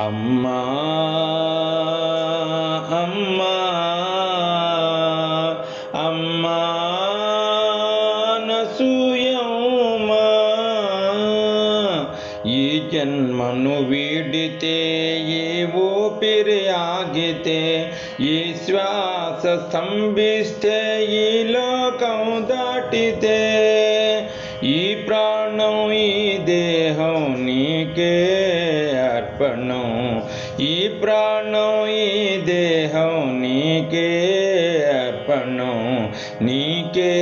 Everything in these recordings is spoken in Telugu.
అమ్మా అమ్మా అమ్మా అనసూయమ్మా, ఈ జన్మను వీడితే ఈ ఊపిరి ఆగితే ఈ శ్వాస స్తంభిస్తే ఈ లోకం దాటితే ఈ ప్రాణం ఈ దేహం నీకే అర్పణం, ఈ ప్రాణం ఈ దేహం నీకే అర్పణం, నీకే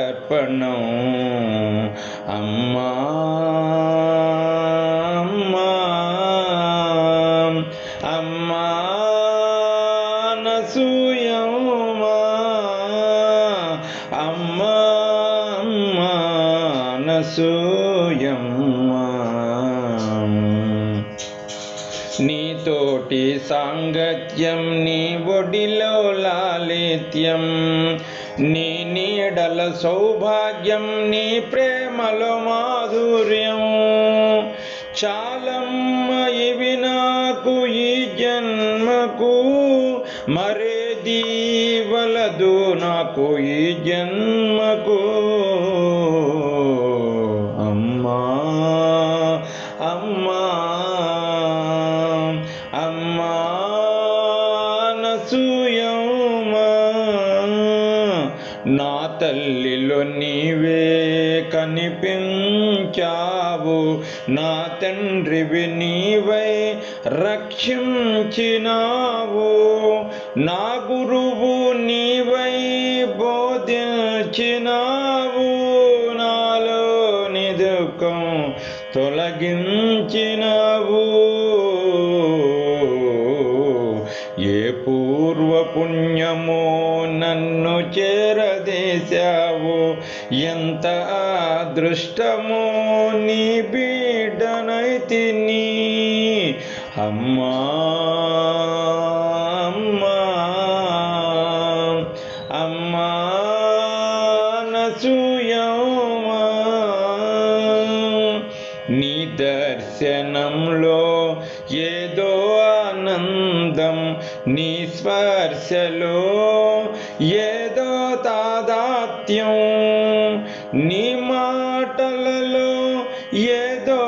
అర్పణం. అమ్మా అమ్మా అమ్మా అనసూయమ్మా, అమ్మా అమ్మా అనసూయమ్మా. నీతోటి సాంగత్యం నీ ఒడిలో లాలిత్యం, నీ నీడల సౌభాగ్యం నీ ప్రేమలో మాధుర్యం. చాలమ్మ ఇవి నాకు ఈ జన్మకు, మరేది వలదు నాకు ఈ జన్మకు. అమ్మా అమ్మా అమ్మా అనసూయమ్మా, నా తల్లిలో నీవే కనిపించావు, నా తండ్రివి నీవై రక్షించినావు, నా గురువు నీవై బోధించినావు, నాలోని దుఃఖం తొలగించినావు. ఏ పూర్వ పుణ్యమో నన్ను చేరదీశావు, ఎంత అదృష్టమో నీ బిడ్డనైతిని. అమ్మా అమ్మా అమ్మా అనసూయమ్మా, నీ దర్శనంలో ఏదో ఆనందం, నీ స్పర్శలో ఏదో తాదాత్యం, నీ మాటలలో ఏదో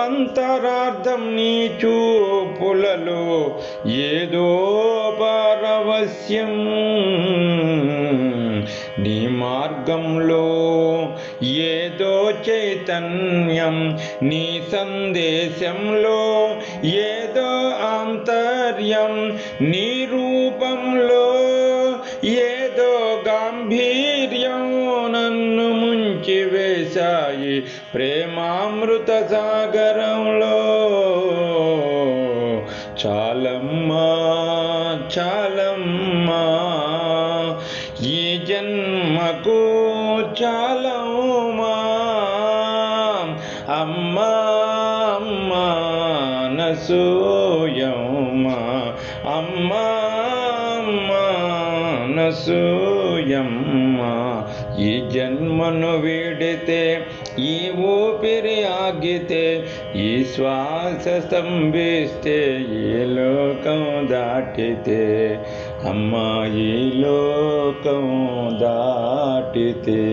అంతరార్థం, నీ చూపులలో ఏదో పారవస్యం. నీ మార్గంలో ఏదో చైతన్యం, నీ సందేశంలో ఏదో ఆంతర్యం, నీ రూపంలో ఏదో గాంభీర్యం నన్ను ముంచి వేశాయి ప్రేమామృత సాగరంలో. చాలమ్మా చాలమ్మా ఈ జన్మకు చాలమ్మా, అమ్మా అమ్మా అనసూయమ్మా, అమ్మా అమ్మా అనసూయమ్మా. ఈ జన్మను వీడితే ఈ ఊపిరి ఆగితే ఈ శ్వాస స్తంభిస్తే ఈ లోకం దాటితే, అమ్మా ఈ లోకం దాటితే